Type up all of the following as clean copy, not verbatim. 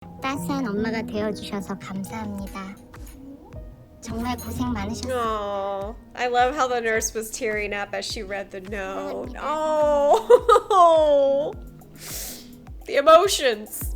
따스한 엄마가 되어주셔서 감사합니다. 정말 고생 많으셨어요. Oh, I love how the nurse was tearing up as she read the note. Oh, the emotions.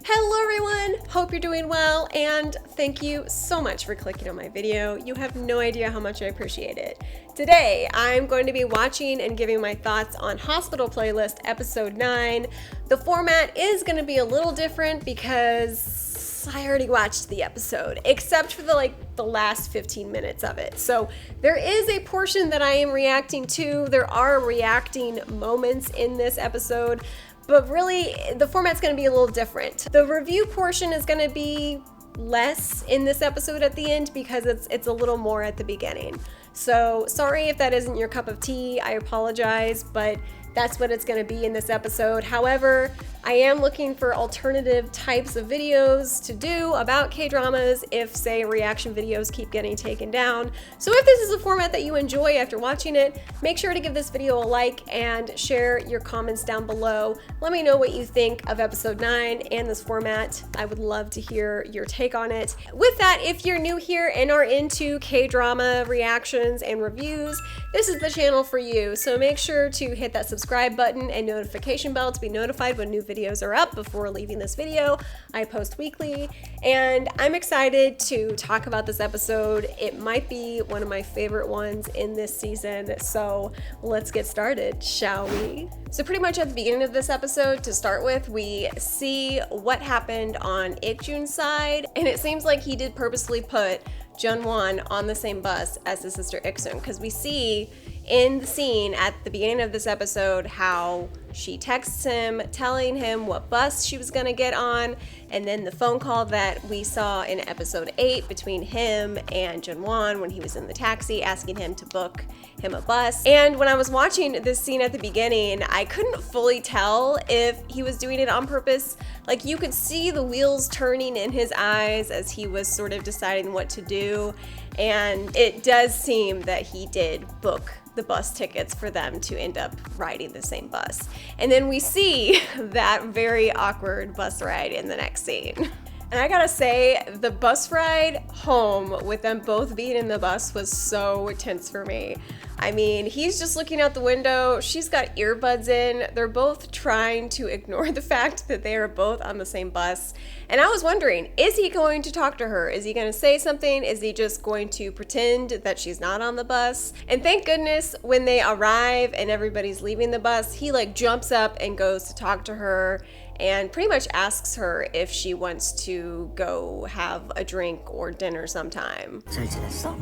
Hello everyone, hope you're doing well, and thank you so much for clicking on my video. You have no idea how much I appreciate it. Today, I'm going to be watching and giving my thoughts on Hospital Playlist Episode 9. The format is going to be a little different because I already watched the episode, except for the last 15 minutes of it. So there is a portion that I am reacting to. There are reacting moments in this episode, but really, the format's gonna be a little different. The review portion is gonna be less in this episode at the end because it's a little more at the beginning. So sorry if that isn't your cup of tea, I apologize, but that's what it's gonna be in this episode. However, I am looking for alternative types of videos to do about K-dramas if, say, reaction videos keep getting taken down. So if this is a format that you enjoy after watching it, make sure to give this video a like and share your comments down below. Let me know what you think of episode 9 and this format. I would love to hear your take on it. With that, if you're new here and are into K-drama reactions and reviews, this is the channel for you. So make sure to hit that subscribe button and notification bell to be notified when new videos are up before leaving this video. I post weekly, and I'm excited to talk about this episode. It might be one of my favorite ones in this season, so let's get started, shall we? So pretty much at the beginning of this episode, to start with, we see what happened on Ik-jun's side, and it seems like he did purposely put Jun-won on the same bus as his sister Ik-sun, because we see in the scene at the beginning of this episode how she texts him telling him what bus she was gonna get on, and then the phone call that we saw in episode 8 between him and Jun-won when he was in the taxi asking him to book him a bus. And when I was watching this scene at the beginning, I couldn't fully tell if he was doing it on purpose. Like, you could see the wheels turning in his eyes as he was sort of deciding what to do, and it does seem that he did book the bus tickets for them to end up riding the same bus. And then we see that very awkward bus ride in the next scene. And I gotta say, the bus ride home with them both being in the bus was so tense for me. I mean, he's just looking out the window, she's got earbuds in, they're both trying to ignore the fact that they are both on the same bus. And I was wondering, is he going to talk to her? Is he gonna say something? Is he just going to pretend that she's not on the bus? And thank goodness when they arrive and everybody's leaving the bus, he jumps up and goes to talk to her and pretty much asks her if she wants to go have a drink or dinner sometime. 잘 지냈어?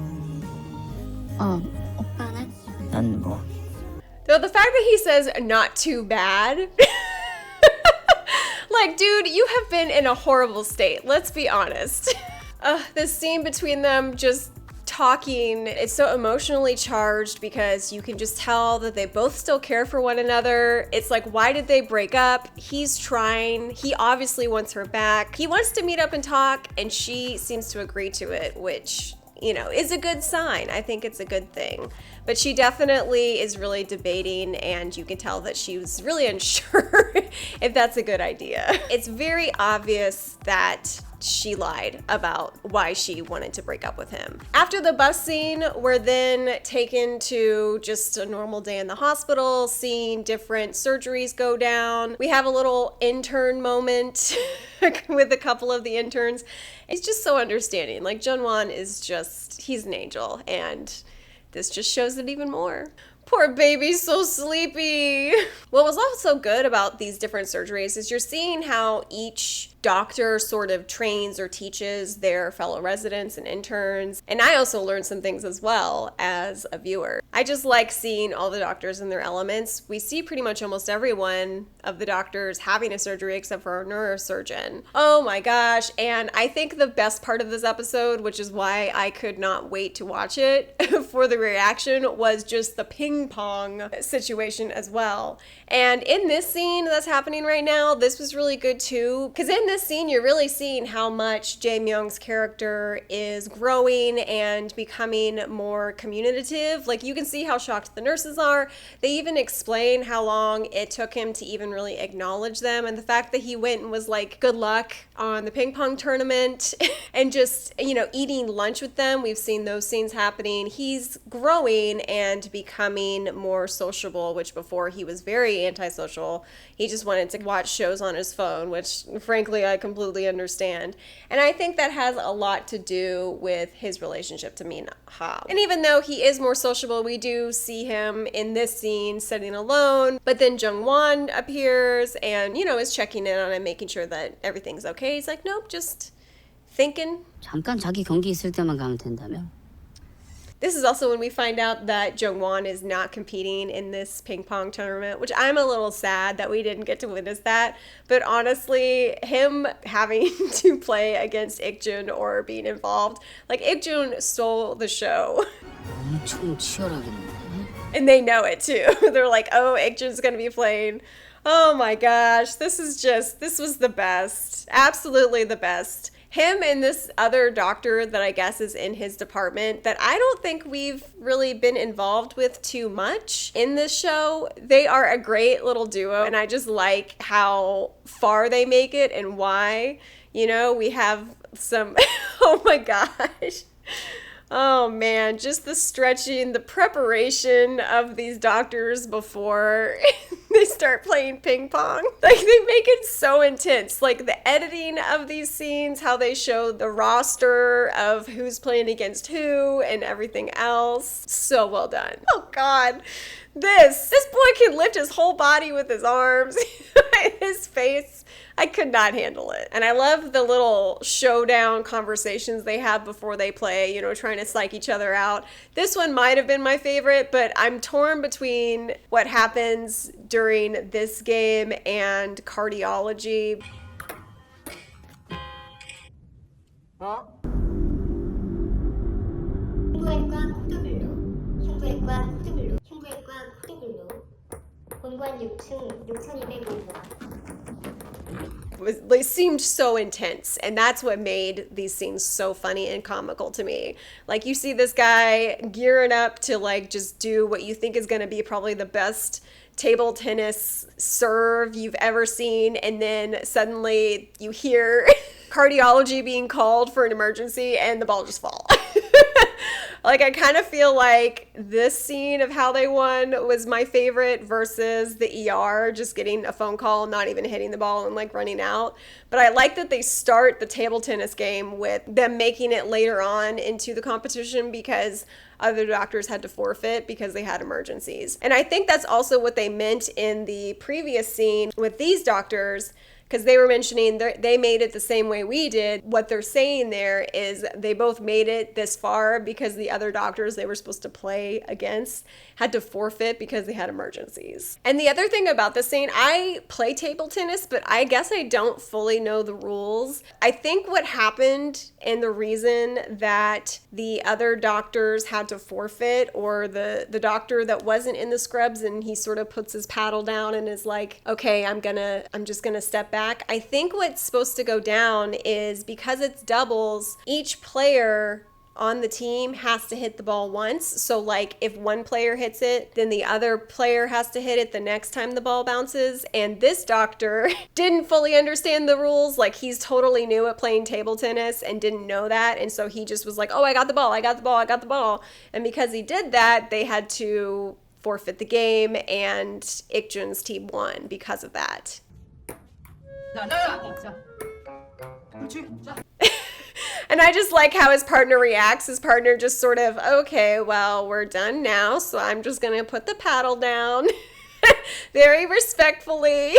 오빠는? 난 뭐. Though the fact that he says not too bad, dude, you have been in a horrible state, let's be honest. This scene between them just talking, it's so emotionally charged because you can just tell that they both still care for one another. It's like, why did they break up? He's trying, he obviously wants her back. He wants to meet up and talk, and she seems to agree to it, which, you know, is a good sign. I think it's a good thing. But she definitely is really debating, and you can tell that she was really unsure if that's a good idea. It's very obvious that she lied about why she wanted to break up with him. After the bus scene, we're then taken to just a normal day in the hospital, seeing different surgeries go down. We have a little intern moment with a couple of the interns. He's just so understanding. Jun-won is just, he's an angel, and this just shows it even more. Poor baby's so sleepy. What was also good about these different surgeries is you're seeing how each doctor sort of trains or teaches their fellow residents and interns. And I also learned some things as well as a viewer. I just like seeing all the doctors in their elements. We see pretty much almost every one of the doctors having a surgery except for our neurosurgeon. Oh my gosh. And I think the best part of this episode, which is why I could not wait to watch it for the reaction, was just the ping ping pong situation as well. And in this scene that's happening right now, this was really good too, because in this scene you're really seeing how much Jae Myung's character is growing and becoming more communicative. Like, you can see how shocked the nurses are. They even explain how long it took him to even really acknowledge them, and the fact that he went and was like, good luck on the ping pong tournament and just, you know, eating lunch with them. We've seen those scenes happening. He's growing and becoming more sociable, which before he was very antisocial. He just wanted to watch shows on his phone, which frankly I completely understand. And I think that has a lot to do with his relationship to Min Ha. And even though he is more sociable, we do see him in this scene sitting alone, but then Jung Won appears and, you know, is checking in on him, making sure that everything's okay. He's like, nope, just thinking. 잠깐 자기 경기 있을 때만 가면 된다며? This is also when we find out that Jung Won is not competing in this ping pong tournament, which I'm a little sad that we didn't get to witness that. But honestly, him having to play against Ik-jun or being involved, like, Ik-jun stole the show. 엄청 치열하겠네. And they know it too. They're like, oh, Ik-jun's gonna be playing. Oh my gosh, this was the best. Absolutely the best. Him and this other doctor that I guess is in his department that I don't think we've really been involved with too much in this show. They are a great little duo, and I just like how far they make it and why. You know, we have some, oh my gosh. Oh man, just the stretching, the preparation of these doctors before they start playing ping pong. Like, they make it so intense. Like, the editing of these scenes, how they show the roster of who's playing against who and everything else. So well done. Oh God. This boy can lift his whole body with his arms, his face. I could not handle it. And I love the little showdown conversations they have before they play, you know, trying to psych each other out. This one might have been my favorite, but I'm torn between what happens during this game and cardiology. 흉부외과 코드블루, 흉부외과 코드블루, 흉부외과 코드블루, 본관 6층 6200번. They seemed so intense, and that's what made these scenes so funny and comical to me. Like, you see this guy gearing up to, like, just do what you think is going to be probably the best table tennis serve you've ever seen, and then suddenly you hear cardiology being called for an emergency and the ball just falls. Like, I kind of feel like this scene of how they won was my favorite versus the ER just getting a phone call, not even hitting the ball and like running out. But I like that they start the table tennis game with them making it later on into the competition because other doctors had to forfeit because they had emergencies. And I think that's also what they meant in the previous scene with these doctors, because they were mentioning they made it the same way we did. What they're saying there is they both made it this far because the other doctors they were supposed to play against had to forfeit because they had emergencies. And the other thing about this scene, I play table tennis, but I guess I don't fully know the rules. I think what happened and the reason that the other doctors had to forfeit, or the doctor that wasn't in the scrubs and he sort of puts his paddle down and is like, okay, I'm just gonna step back. I think what's supposed to go down is because it's doubles, each player on the team has to hit the ball once. So like if one player hits it, then the other player has to hit it the next time the ball bounces. And this doctor didn't fully understand the rules. Like, he's totally new at playing table tennis and didn't know that. And so he just was like, oh, I got the ball, I got the ball, I got the ball. And because he did that, they had to forfeit the game, and Ik-jun's team won because of that. And I just like how his partner reacts. His partner just sort of, okay, well, we're done now, so I'm just gonna put the paddle down very respectfully.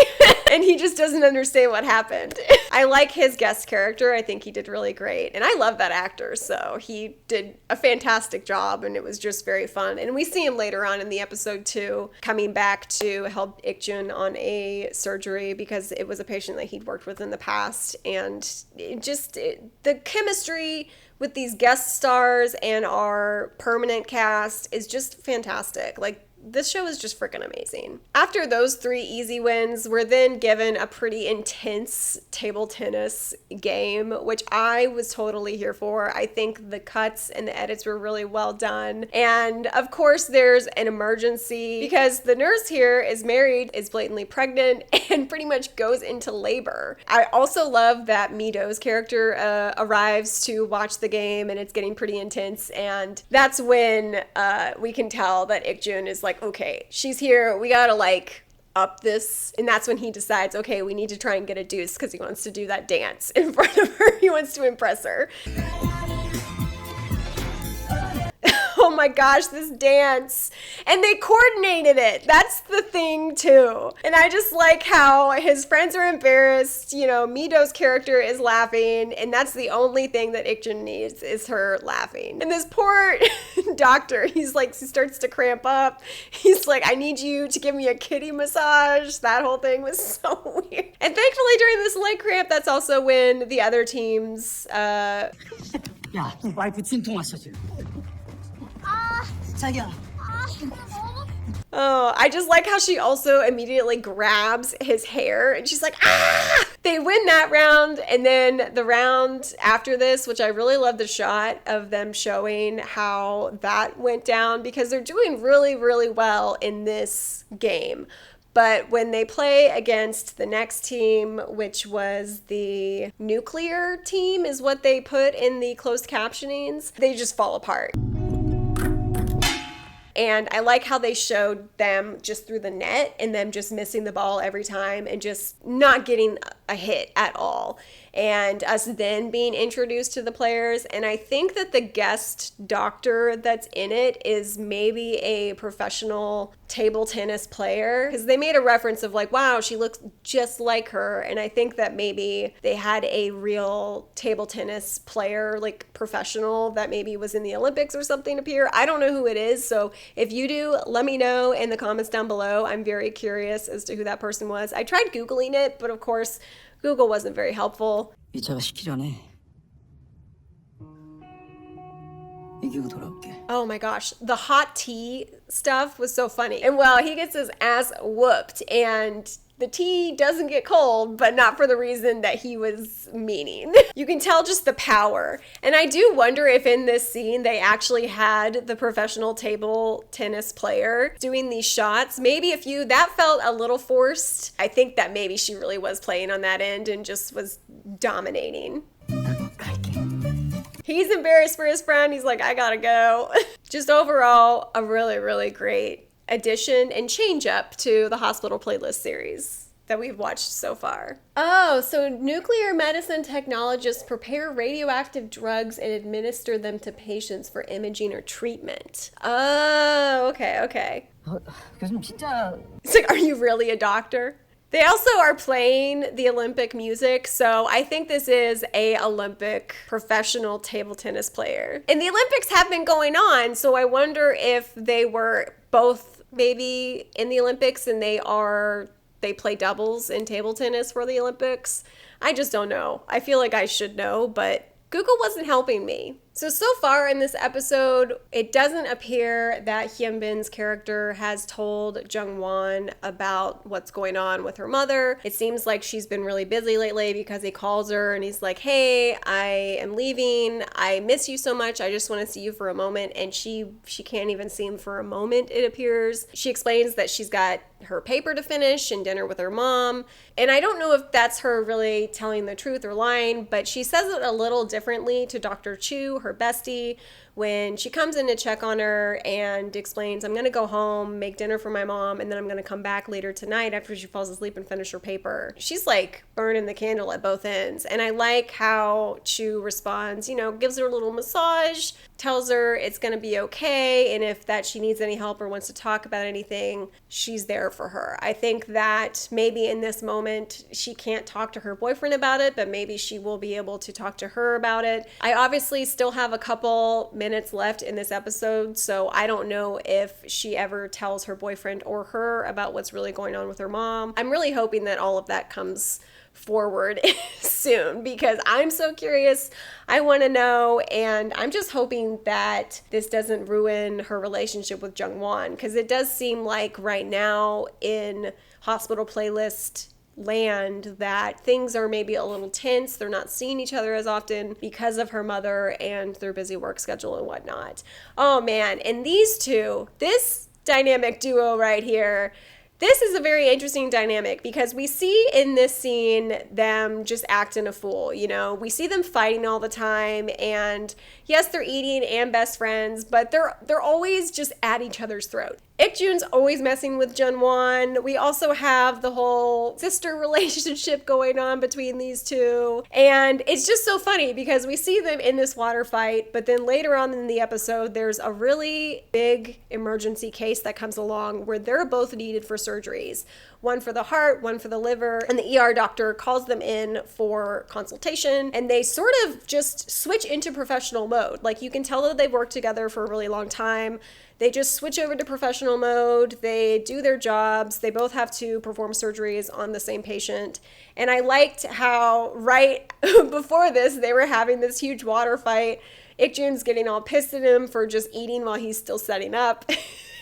And he just doesn't understand what happened. I like his guest character. I think he did really great. And I love that actor, so he did a fantastic job, and it was just very fun. And we see him later on in the episode too, coming back to help Ik-jun on a surgery because it was a patient that he'd worked with in the past. And the chemistry with these guest stars and our permanent cast is just fantastic. Like, this show is just freaking amazing. After those 3 easy wins, we're then given a pretty intense table tennis game, which I was totally here for. I think the cuts and the edits were really well done. And of course, there's an emergency because the nurse here is married, is blatantly pregnant, and pretty much goes into labor. I also love that Mido's character arrives to watch the game, and it's getting pretty intense. And that's when we can tell that Ik-jun is like, okay, she's here. We gotta like up this. And that's when he decides, okay, we need to try and get a deuce because he wants to do that dance in front of her. He wants to impress her. Oh my gosh, this dance. And they coordinated it. That's the thing too. And I just like how his friends are embarrassed. You know, Mido's character is laughing, and that's the only thing that Ik-jun needs is her laughing. And this poor doctor, he starts to cramp up. He's like, I need you to give me a kitty massage. That whole thing was so weird. And thankfully during this leg cramp, that's also when the other teams, 야, 와이프 진통 왔어 지금. 자기야. Oh, I just like how she also immediately grabs his hair and she's like, ah! They win that round, and then the round after this, which I really love the shot of them showing how that went down because they're doing really, really well in this game. But when they play against the next team, which was the nuclear team is what they put in the closed captionings, they just fall apart. And I like how they showed them just through the net and them just missing the ball every time and just not getting a hit at all. And us then being introduced to the players. And I think that the guest doctor that's in it is maybe a professional table tennis player, because they made a reference of like, wow, she looks just like her. And I think that maybe they had a real table tennis player, like professional, that maybe was in the Olympics or something appear. I don't know who it is. So if you do, let me know in the comments down below. I'm very curious as to who that person was. I tried Googling it, but of course, Google wasn't very helpful. 이 차가 식기 전에 이기고 돌아올게. Oh my gosh, the hot tea stuff was so funny. And well, he gets his ass whooped and the tea doesn't get cold, but not for the reason that he was meaning. You can tell just the power. And I do wonder if in this scene they actually had the professional table tennis player doing these shots. Maybe a few, that felt a little forced. I think that maybe she really was playing on that end and just was dominating. He's embarrassed for his friend. He's like, I gotta go. Just overall, a really, really great addition and change up to the hospital playlist series that we've watched so far. Oh, so nuclear medicine technologists prepare radioactive drugs and administer them to patients for imaging or treatment. Oh, okay. 교수님 진짜. It's like, are you really a doctor? They also are playing the Olympic music, so I think this is a Olympic professional table tennis player. And the Olympics have been going on, so I wonder if they were both maybe in the Olympics and they play doubles in table tennis for the Olympics. I just don't know. I feel like I should know, but Google wasn't helping me. So far in this episode, it doesn't appear that Hyunbin's character has told Jung-won about what's going on with her mother. It seems like she's been really busy lately because he calls her and he's like, hey, I am leaving. I miss you so much. I just want to see you for a moment. And she can't even see him for a moment, it appears. She explains that she's got her paper to finish and dinner with her mom. And I don't know if that's her really telling the truth or lying, but she says it a little differently to Dr. Chu, her bestie, when she comes in to check on her and explains, I'm going to go home, make dinner for my mom, and then I'm going to come back later tonight after she falls asleep and finish her paper. She's like burning the candle at both ends. And I like how Chu responds, gives her a little massage, tells her it's going to be okay, and if that she needs any help or wants to talk about anything, she's there for her. I think that maybe in this moment she can't talk to her boyfriend about it, but maybe she will be able to talk to her about it. I obviously still have a couple minutes left in this episode, so I don't know if she ever tells her boyfriend or her about what's really going on with her mom. I'm really hoping that all of that comes forward soon because I'm so curious. I want to know, and I'm just hoping that this doesn't ruin her relationship with Jung-won, because it does seem like right now in hospital playlist land that things are maybe a little tense. They're not seeing each other as often because of her mother and their busy work schedule and whatnot. Oh man, and these two, this dynamic duo right here, this is a very interesting dynamic because we see in this scene them just acting a fool, you know? We see them fighting all the time, and yes, they're eating and best friends, but they're always just at each other's throat. Ik-jun's always messing with Jung-won. We also have the whole sister relationship going on between these two. And it's just so funny because we see them in this water fight, but then later on in the episode, there's a really big emergency case that comes along where they're both needed for surgeries. One for the heart, one for the liver, and the ER doctor calls them in for consultation, and they sort of just switch into professional mode. Like, you can tell that they've worked together for a really long time. They just switch over to professional mode. They do their jobs. They both have to perform surgeries on the same patient. And I liked how right before this, they were having this huge water fight. Ik-jun's getting all pissed at him for just eating while he's still setting up.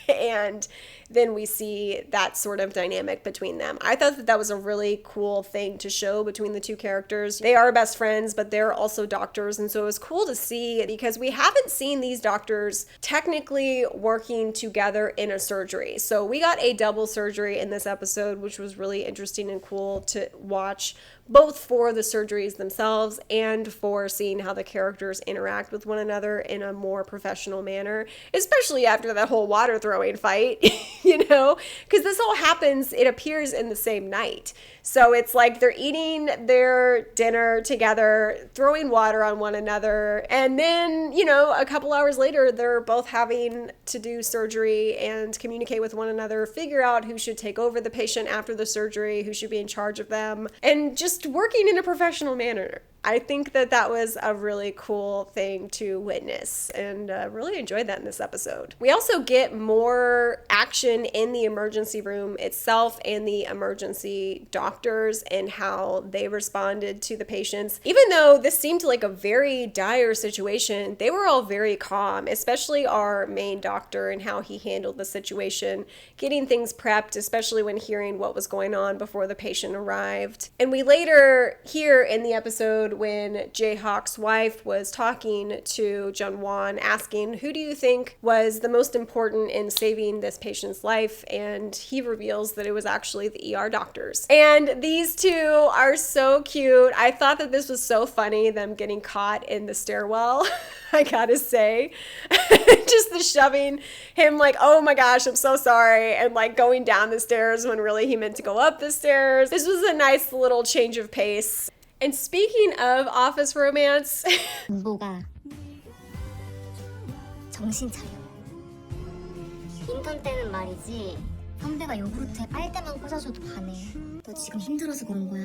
And then we see that sort of dynamic between them. I thought that that was a really cool thing to show between the two characters. They are best friends, but they're also doctors, and so it was cool to see because we haven't seen these doctors technically working together in a surgery. So we got a double surgery in this episode, which was really interesting and cool to watch, both for the surgeries themselves and for seeing how the characters interact with one another in a more professional manner, especially after that whole water throwing fight, you know, because this all happens, it appears in the same night. So it's like they're eating their dinner together, throwing water on one another, and then, you know, a couple hours later, they're both having to do surgery and communicate with one another, figure out who should take over the patient after the surgery, who should be in charge of them, and just working in a professional manner. I think that that was a really cool thing to witness, and really enjoyed that in this episode. We also get more action in the emergency room itself and the emergency doctors and how they responded to the patients. Even though this seemed like a very dire situation, they were all very calm, especially our main doctor and how he handled the situation, getting things prepped, especially when hearing what was going on before the patient arrived. And we later hear in the episode when Jae-hawk's wife was talking to Jung-won, asking, who do you think was the most important in saving this patient's life? And he reveals that it was actually the ER doctors. And these two are so cute. I thought that this was so funny, them getting caught in the stairwell, I gotta say. Just the shoving him like, oh my gosh, I'm so sorry, and like going down the stairs when really he meant to go up the stairs. This was a nice little change of pace. And speaking of office romance, 뭐가 정신 차려. 인턴 때는 말이지. 선배가 요구르트에 빨대만 꽂아줘도 반해. 너 지금 힘들어서 그런 거야.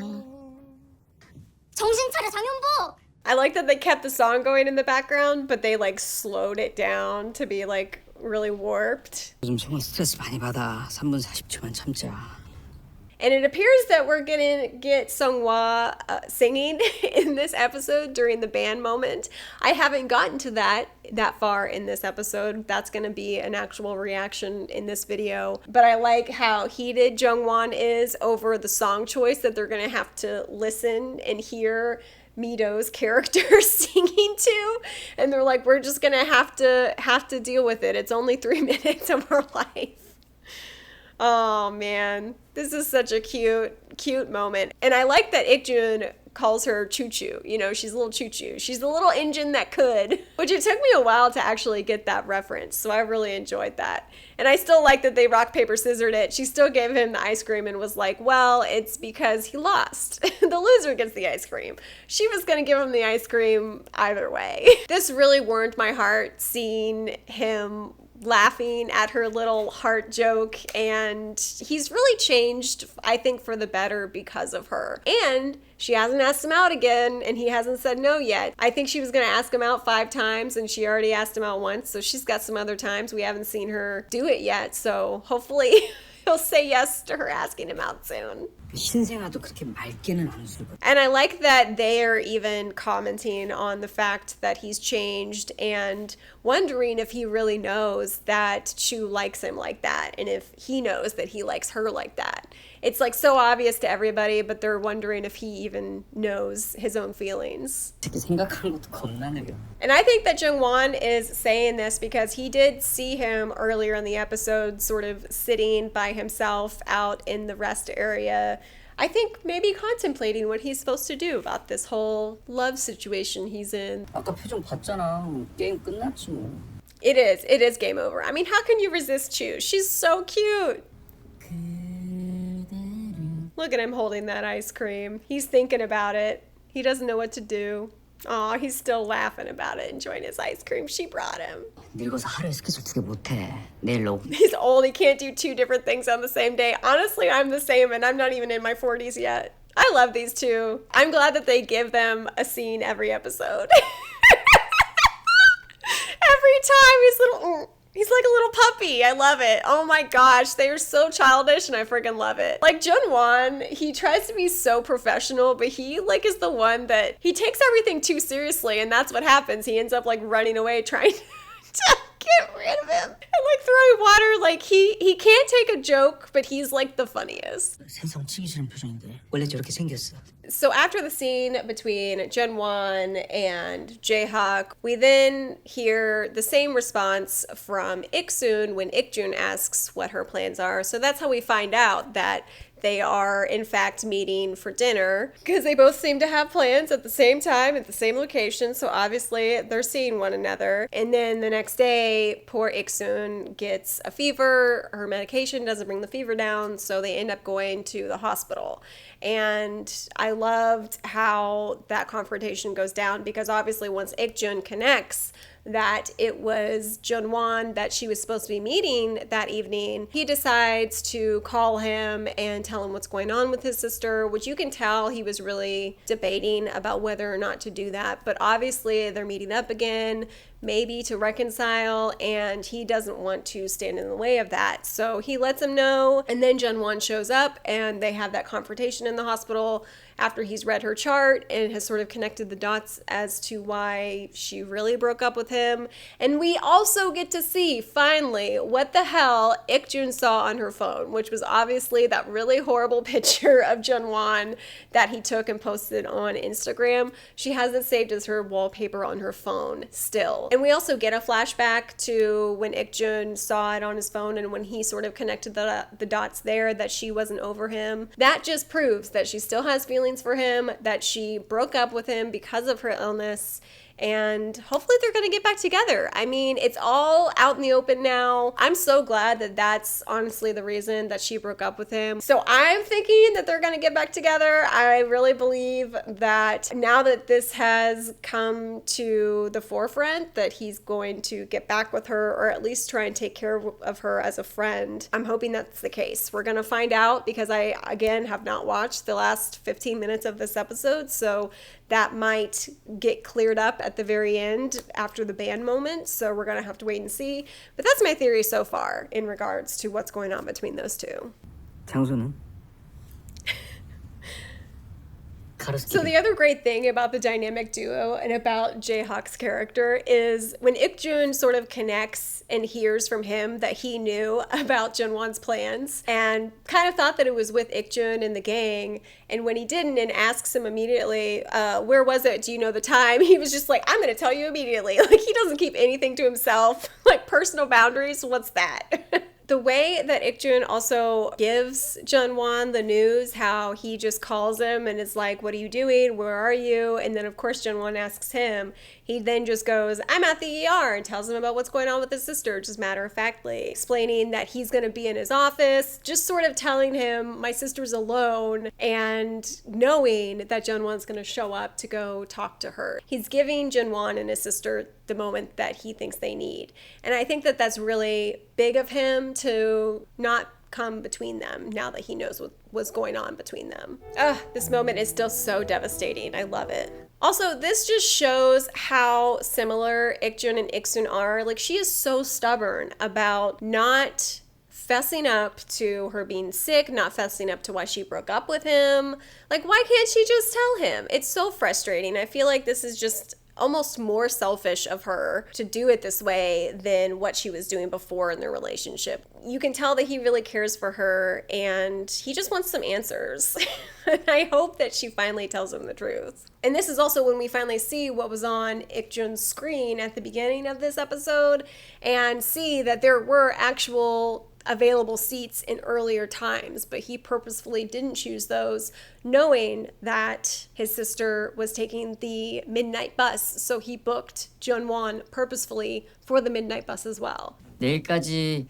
정신 차려, 장현보! I like that they kept the song going in the background, but they like slowed it down to be like really warped. 요즘 정말 스트레스 많이 받아. 3분 40초만 참자. And it appears that we're gonna get Sung-hwa singing in this episode during the band moment. I haven't gotten to that far in this episode. That's gonna be an actual reaction in this video. But I like how heated Jung-won is over the song choice that they're gonna have to listen and hear Mido's character singing to, and they're like, we're just gonna have to deal with it. It's only 3 minutes of our life. Oh man, this is such a cute moment. And I like that Ik-jun calls her choo-choo. You know, she's a little choo-choo. She's the little engine that could, which it took me a while to actually get that reference. So I really enjoyed that. And I still like that they rock, paper, scissored it. She still gave him the ice cream and was like, well, it's because he lost. The loser gets the ice cream. She was going to give him the ice cream either way. This really warmed my heart seeing him laughing at her little heart joke, and he's really changed, I think, for the better because of her. And she hasn't asked him out again, and he hasn't said no yet. I think she was gonna ask him out 5 times, and she already asked him out once, so she's got some other times we haven't seen her do it yet, so hopefully he'll say yes to her asking him out soon. 신생아도 그렇게 맑게는 안 술거든. And I like that they are even commenting on the fact that he's changed and wondering if he really knows that Chu likes him like that, and if he knows that he likes her like that. It's like so obvious to everybody, but they're wondering if he even knows his own feelings. 특히 생각하는 것도 겁나 느려. And I think that Jung-won is saying this because he did see him earlier in the episode sort of sitting by himself out in the rest area. I think maybe contemplating what he's supposed to do about this whole love situation he's in. 아까 표정 봤잖아. 게임 끝났지 뭐. It is game over. I mean, how can you resist Chu? She's so cute. Look at him holding that ice cream. He's thinking about it. He doesn't know what to do. Aw, he's still laughing about it, enjoying his ice cream she brought him. 늙어서 하루에 스케줄 2개 못해. 내일 너. He's old, he can't do 2 different things on the same day. Honestly, I'm the same, and I'm not even in my 40s yet. I love these two. I'm glad that they give them a scene every episode. Every time he's like a little puppy. I love it. Oh my gosh, they are so childish and I freaking love it. Like Jung-won, he tries to be so professional, but he like is the one that he takes everything too seriously, and that's what happens. He ends up like running away trying to get rid of him and like throwing water. Like he can't take a joke, but he's like the funniest. 세상 치기 싫은 표정인데 원래 저렇게 생겼어. So after the scene between Jung-won and Jae-hak, we then hear the same response from Ik-soon when Ik-jun asks what her plans are. So that's how we find out that they are in fact meeting for dinner, because they both seem to have plans at the same time at the same location, so obviously they're seeing one another. And then the next day, poor Ik-soon gets a fever. Her medication doesn't bring the fever down, so they end up going to the hospital. And I loved how that confrontation goes down, because obviously once Ik-jun connects that it was Jung-won that she was supposed to be meeting that evening, he decides to call him and tell him what's going on with his sister, which you can tell he was really debating about whether or not to do that. But obviously they're meeting up again, maybe to reconcile, and he doesn't want to stand in the way of that. So he lets him know, and then Jung-won shows up and they have that confrontation in the hospital after he's read her chart and has sort of connected the dots as to why she really broke up with him. And we also get to see, finally, what the hell Ik-jun saw on her phone, which was obviously that really horrible picture of Jung-won that he took and posted on Instagram. She has it saved as her wallpaper on her phone still. And we also get a flashback to when Ik-jun saw it on his phone and when he sort of connected the dots there that she wasn't over him. That just proves that she still has feelings for him, that she broke up with him because of her illness, and hopefully they're gonna get back together. I mean, it's all out in the open now. I'm so glad that that's honestly the reason that she broke up with him. So I'm thinking that they're gonna get back together. I really believe that now that this has come to the forefront, that he's going to get back with her, or at least try and take care of her as a friend. I'm hoping that's the case. We're gonna find out, because I, again, have not watched the last 15 minutes of this episode, so that might get cleared up at the very end after the band moment, so we're gonna have to wait and see. But that's my theory so far in regards to what's going on between those two. 장소는? So the other great thing about the dynamic duo and about Jae-hak's character is when Ik-jun sort of connects and hears from him that he knew about Jung-won's plans and kind of thought that it was with Ik-jun and the gang, and when he didn't and asks him immediately, where was it? Do you know the time? He was just like, I'm going to tell you immediately. Like, he doesn't keep anything to himself. Like, personal boundaries, what's that? The way that Ik-jun also gives Jung-won the news, how he just calls him and is like, what are you doing? Where are you? And then, of course, Jung-won asks him. He then just goes, I'm at the ER, and tells him about what's going on with his sister, just matter-of-factly, explaining that he's going to be in his office, just sort of telling him my sister's alone, and knowing that Jungwon's going to show up to go talk to her. He's giving Jungwon and his sister the moment that he thinks they need. And I think that that's really big of him to not come between them now that he knows what was going on between them. Ugh, this moment is still so devastating. I love it. Also, this just shows how similar Ikjun and Iksun are. Like, she is so stubborn about not fessing up to her being sick, not fessing up to why she broke up with him. Like, why can't she just tell him? It's so frustrating. I feel like this is just almost more selfish of her to do it this way than what she was doing before in their relationship. You can tell that he really cares for her and he just wants some answers. And I hope that she finally tells him the truth. And this is also when we finally see what was on Ikjun's screen at the beginning of this episode and see that there were actual available seats in earlier times, but he purposefully didn't choose those, knowing that his sister was taking the midnight bus, so he booked Jungwon purposefully for the midnight bus as well. 내일까지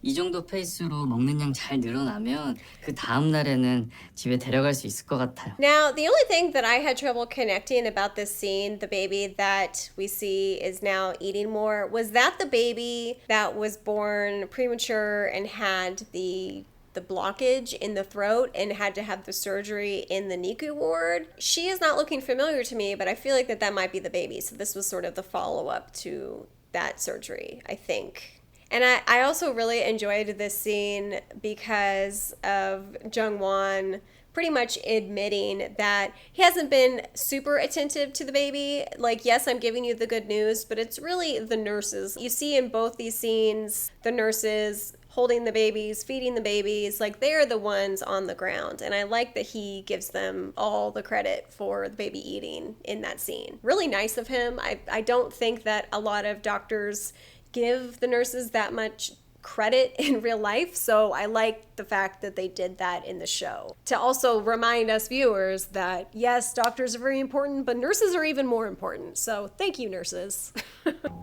이 정도 페이스로 먹는 양 잘 늘어나면 그 다음 날에는 집에 데려갈 수 있을 것 같아요. Now, the only thing that I had trouble connecting about this scene, the baby that we see is now eating more, was that the baby that was born premature and had the blockage in the throat and had to have the surgery in the NICU ward? She is not looking familiar to me, but I feel like that might be the baby. So this was sort of the follow-up to that surgery, I think. And I also really enjoyed this scene because of Jungwon pretty much admitting that he hasn't been super attentive to the baby. Like, yes, I'm giving you the good news, but it's really the nurses. You see in both these scenes, the nurses holding the babies, feeding the babies, like they're the ones on the ground. And I like that he gives them all the credit for the baby eating in that scene. Really nice of him. I don't think that a lot of doctors give the nurses that much credit in real life, so I like the fact that they did that in the show. To also remind us viewers that yes, doctors are very important, but nurses are even more important. So thank you, nurses.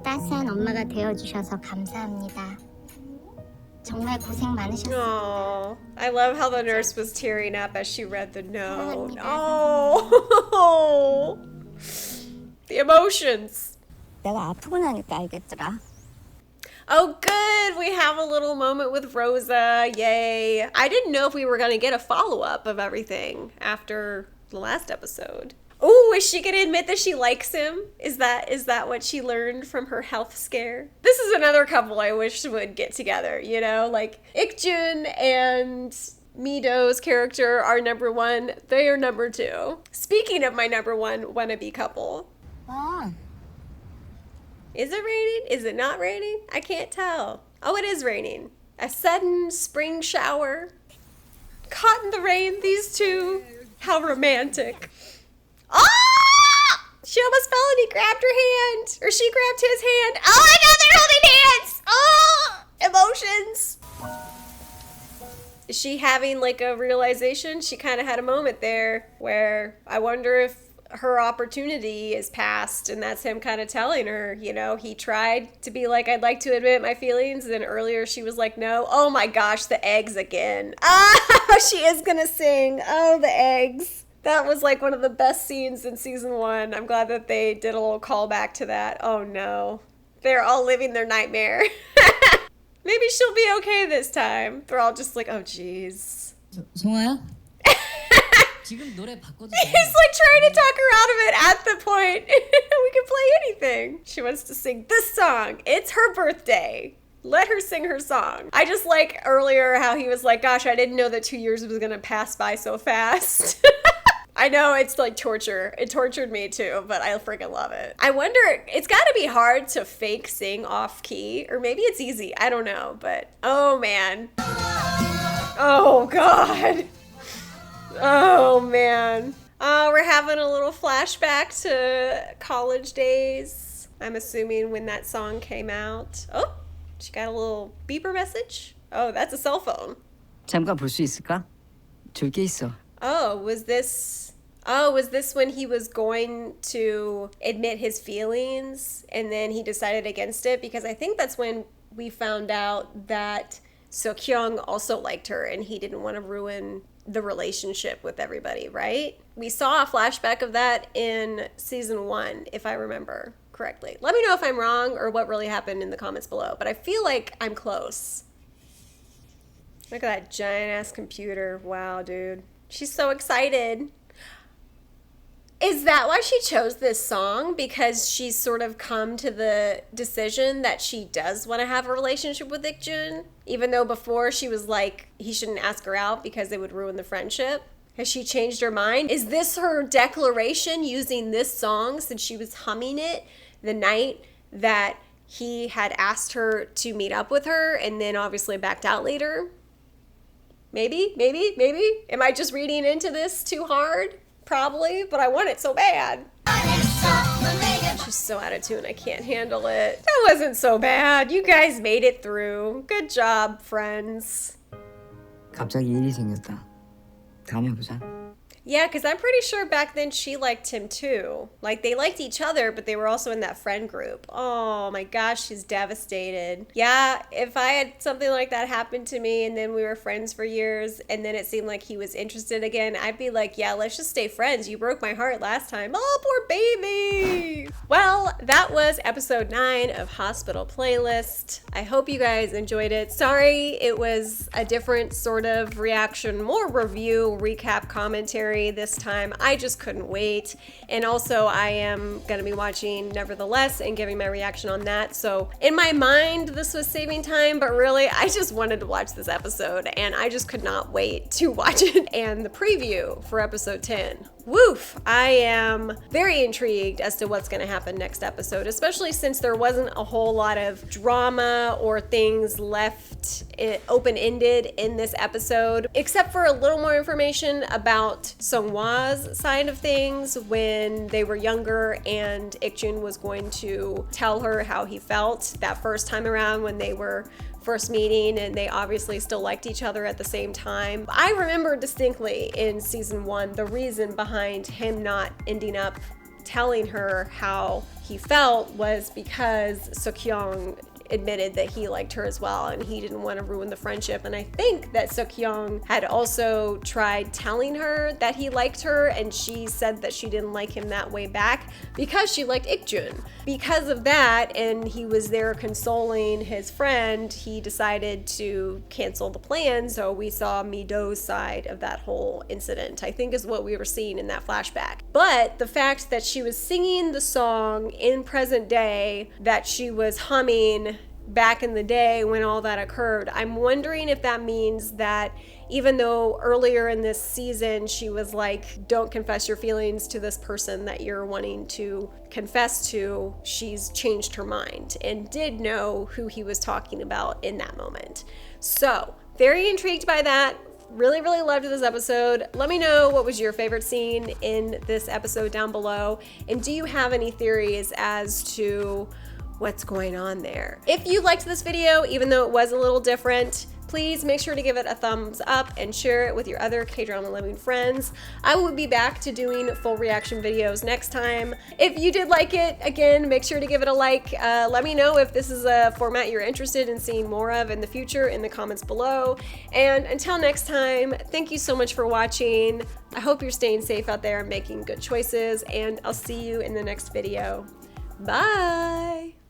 따스한 엄마가 되어주셔서 감사합니다. 정말 고생 많으셨어요. Oh, I love how the nurse was tearing up as she read the note. Oh, the emotions. 내가 아프고 나니까 알겠더라. Oh, good. We have a little moment with Rosa. Yay. I didn't know if we were going to get a follow-up of everything after the last episode. Oh, is she going to admit that she likes him? Is that what she learned from her health scare? This is another couple I wish would get together, you know? Like, Ikjun and Mido's character are number one. They are number two. Speaking of my number one wannabe couple. 와, Is it raining? Is it not raining? I can't tell. Oh, it is raining. A sudden spring shower. Caught in the rain, these two. How romantic. Ah! She almost fell and he grabbed her hand. Or she grabbed his hand. Oh my god, they're holding hands! Oh! Emotions. Is she having like a realization? She kind of had a moment there where I wonder if her opportunity is past, and that's him kind of telling her, you know, he tried to be like, I'd like to admit my feelings, and then earlier she was like, no. Oh my gosh, the eggs again. Ah, she is gonna sing. Oh, the eggs. That was like one of the best scenes in season 1. I'm glad that they did a little callback to that. Oh no. They're all living their nightmare. Maybe she'll be okay this time. They're all just like, oh jeez. 성화야? 지금 노래 바꿔도 돼. He's like trying to talk her out of it at the point. We can play anything. She wants to sing this song. It's her birthday. Let her sing her song. I just like earlier how he was like, gosh, I didn't know that 2 years was gonna pass by so fast. I know it's like torture. It tortured me too, but I freaking love it. I wonder, it's gotta be hard to fake sing off key, or maybe it's easy. I don't know, but oh man. Oh God. Oh man. We're having a little flashback to college days. I'm assuming when that song came out. Oh, she got a little beeper message. Oh, that's a cell phone. 잠깐 볼 수 있을까? 줄 게 있어. Oh, was this Oh, was this when he was going to admit his feelings and then he decided against it? Because I think that's when we found out that Seok-hyung also liked her and he didn't want to ruin the relationship with everybody, right? We saw a flashback of that in season 1, if I remember correctly. Let me know if I'm wrong or what really happened in the comments below, but I feel like I'm close. Look at that giant ass computer. Wow, dude. She's so excited. Is that why she chose this song? Because she's sort of come to the decision that she does want to have a relationship with Ik-jun? Even though before she was like, he shouldn't ask her out because it would ruin the friendship? Has she changed her mind? Is this her declaration using this song since she was humming it the night that he had asked her to meet up with her and then obviously backed out later? Maybe? Am I just reading into this too hard? Probably, but I want it so bad. She's so out of tune, I can't handle it. That wasn't so bad. You guys made it through. Good job, friends. 갑자기 일이 생겼다. 다음에 보자. Yeah, because I'm pretty sure back then she liked him too. Like, they liked each other, but they were also in that friend group. Oh my gosh, she's devastated. Yeah, if I had something like that happen to me and then we were friends for years and then it seemed like he was interested again, I'd be like, yeah, let's just stay friends. You broke my heart last time. Oh, poor baby. Well, that was episode 9 of Hospital Playlist. I hope you guys enjoyed it. Sorry, it was a different sort of reaction, more review, recap, commentary this time. I just couldn't wait. And also I am going to be watching Nevertheless and giving my reaction on that. So in my mind, this was saving time, but really I just wanted to watch this episode and I just could not wait to watch it. And the preview for episode 10. Woof! I am very intrigued as to what's going to happen next episode, especially since there wasn't a whole lot of drama or things left open-ended in this episode, except for a little more information about Seonghwa's side of things when they were younger and Ik-jun was going to tell her how he felt that first time around when they were first meeting and they obviously still liked each other at the same time. I remember distinctly in season 1 the reason behind him not ending up telling her how he felt was because Seok-hyung admitted that he liked her as well and he didn't want to ruin the friendship. And I think that Seok-hyung had also tried telling her that he liked her and she said that she didn't like him that way back because she liked Ik-jun. Because of that, and he was there consoling his friend, he decided to cancel the plan. So we saw Mi-do's side of that whole incident, I think is what we were seeing in that flashback. But the fact that she was singing the song in present day that she was humming back in the day when all that occurred, I'm wondering if that means that even though earlier in this season she was like, don't confess your feelings to this person that you're wanting to confess to, she's changed her mind and did know who he was talking about in that moment. So very intrigued by that. Really loved this episode. Let me know what was your favorite scene in this episode down below, and do you have any theories as to what's going on there? If you liked this video, even though it was a little different, please make sure to give it a thumbs up and share it with your other K-drama loving friends. I will be back to doing full reaction videos next time. If you did like it, again, make sure to give it a like. Let me know if this is a format you're interested in seeing more of in the future in the comments below. And until next time, thank you so much for watching. I hope you're staying safe out there and making good choices, and I'll see you in the next video. Bye!